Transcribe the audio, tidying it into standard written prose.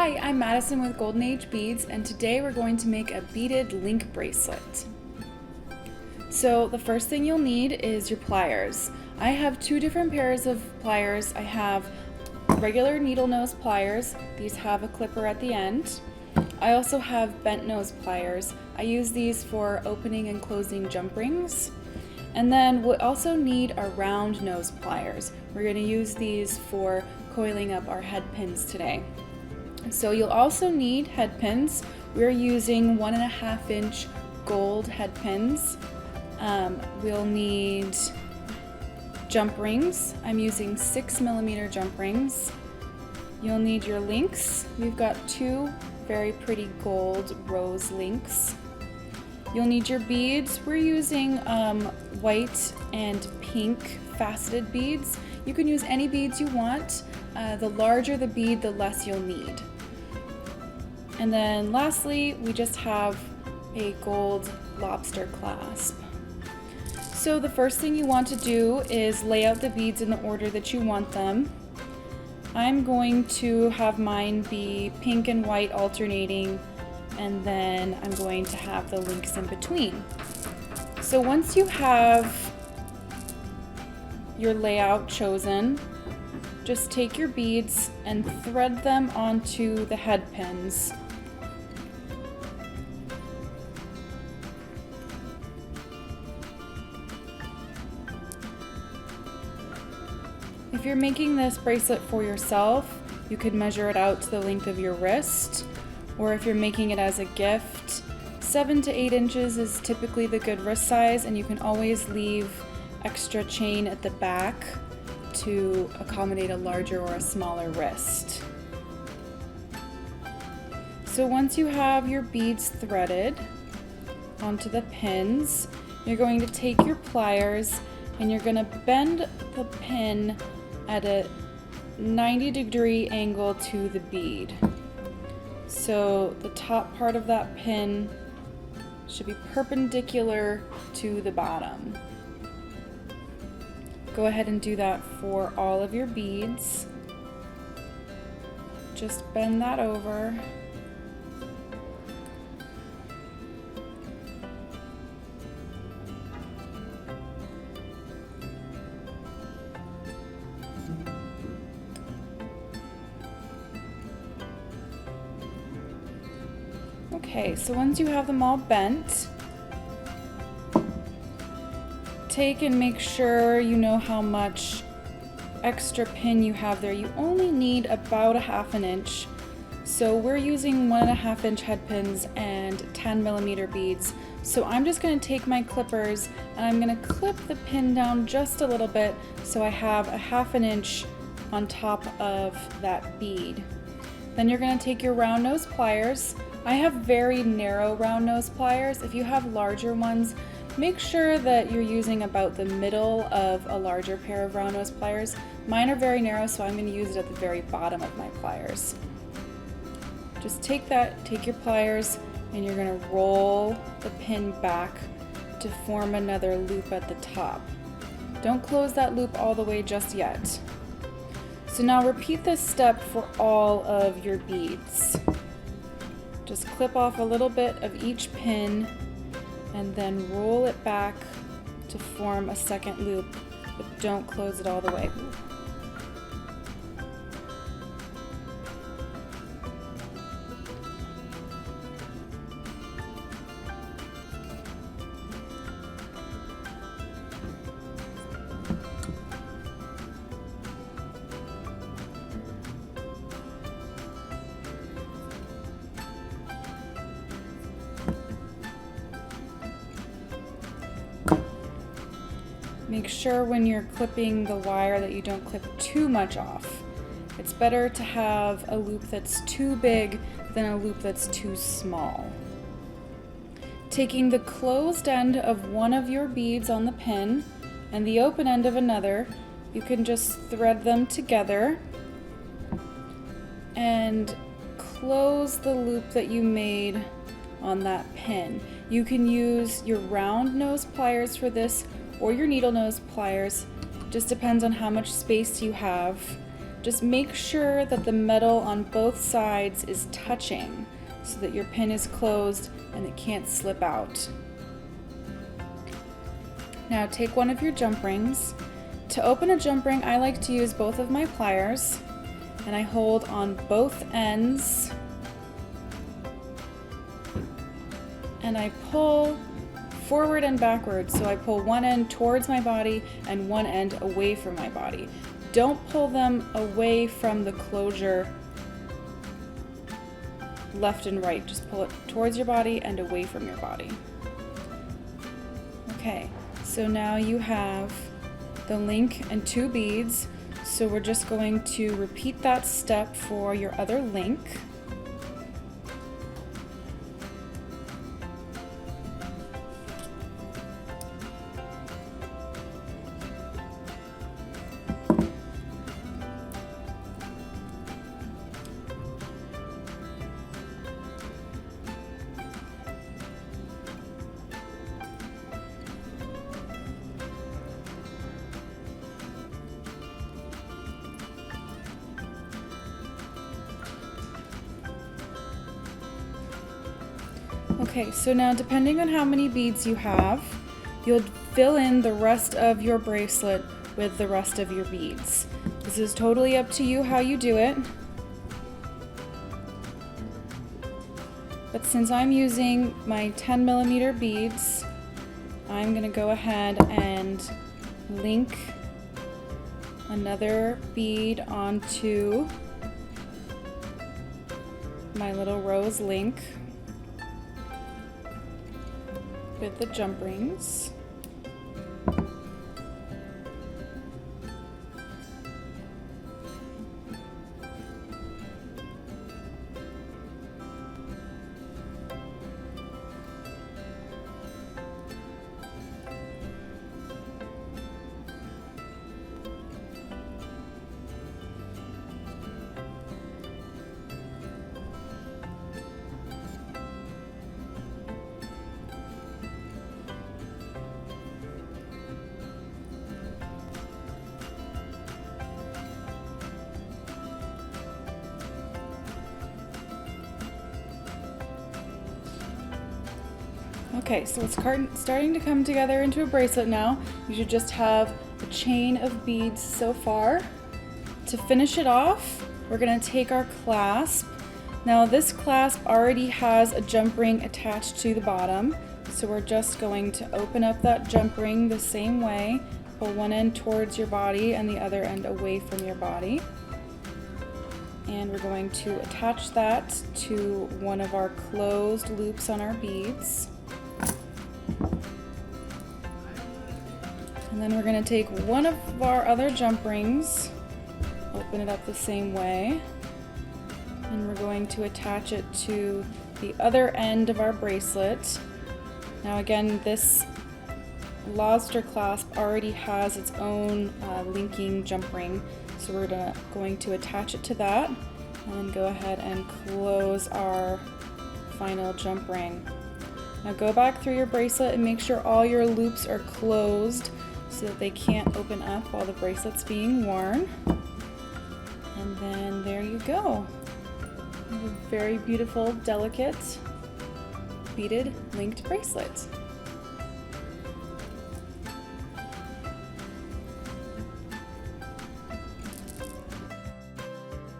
Hi, I'm Madison with Golden Age Beads, and today we're going to make a beaded link bracelet. So the first thing you'll need is your pliers. I have two different pairs of pliers. I have regular needle nose pliers. These have a clipper at the end. I also have bent nose pliers. I use these for opening and closing jump rings. And then we'll also need our round nose pliers. We're going to use these for coiling up our head pins today. So you'll also need head pins. We're using 1.5 inch gold head pins. We'll need jump rings. I'm using 6mm jump rings. You'll need your links. We've got two very pretty gold rose links. You'll need your beads. We're using white and pink faceted beads. You can use any beads you want. The larger the bead, the less you'll need. And then lastly, we just have a gold lobster clasp. So the first thing you want to do is lay out the beads in the order that you want them. I'm going to have mine be pink and white alternating, and then I'm going to have the links in between. So once you have your layout chosen, just take your beads and thread them onto the head pins. If you're making this bracelet for yourself, you could measure it out to the length of your wrist, or if you're making it as a gift, 7 to 8 inches is typically the good wrist size, and you can always leave extra chain at the back to accommodate a larger or a smaller wrist. So once you have your beads threaded onto the pins, you're going to take your pliers and you're going to bend the pin at a 90-degree angle to the bead. So the top part of that pin should be perpendicular to the bottom. Go ahead and do that for all of your beads. Just bend that over. Okay, so once you have them all bent, take and make sure you know how much extra pin you have there. You only need about 1/2 inch. So we're using 1.5 inch head pins and 10mm beads. So I'm just going to take my clippers and I'm going to clip the pin down just a little bit so I have 1/2 inch on top of that bead. Then you're going to take your round nose pliers. I have very narrow round nose pliers. If you have larger ones, make sure that you're using about the middle of a larger pair of round nose pliers. Mine are very narrow, so I'm going to use it at the very bottom of my pliers. Just take your pliers, and you're going to roll the pin back to form another loop at the top. Don't close that loop all the way just yet. So now repeat this step for all of your beads. Just clip off a little bit of each pin and then roll it back to form a second loop, but don't close it all the way. Make sure when you're clipping the wire that you don't clip too much off. It's better to have a loop that's too big than a loop that's too small. Taking the closed end of one of your beads on the pin and the open end of another, you can just thread them together and close the loop that you made on that pin. You can use your round nose pliers for this or your needle nose pliers. Just depends on how much space you have. just make sure that the metal on both sides is touching so that your pin is closed and it can't slip out. Now take one of your jump rings. To open a jump ring, I like to use both of my pliers, and I hold on both ends and I pull forward and backwards. So I pull one end towards my body and one end away from my body. Don't pull them away from the closure left and right. Just pull it towards your body and away from your body. Okay, so now you have the link and 2 beads. So we're just going to repeat that step for your other link. Okay, so now depending on how many beads you have, you'll fill in the rest of your bracelet with the rest of your beads. This is totally up to you how you do it. But since I'm using my 10mm beads, I'm gonna go ahead and link another bead onto my little rose link with the jump rings. Okay, so it's starting to come together into a bracelet now. You should just have a chain of beads so far. To finish it off, we're gonna take our clasp. Now this clasp already has a jump ring attached to the bottom, so we're just going to open up that jump ring the same way. Pull one end towards your body and the other end away from your body. And we're going to attach that to one of our closed loops on our beads. And then we're going to take one of our other jump rings, open it up the same way, and we're going to attach it to the other end of our bracelet. Now again, this lobster clasp already has its own linking jump ring, so we're going to attach it to that and then go ahead and close our final jump ring. Now go back through your bracelet and make sure all your loops are closed so that they can't open up while the bracelet's being worn. And then there you go. You have a very beautiful, delicate, beaded linked bracelet.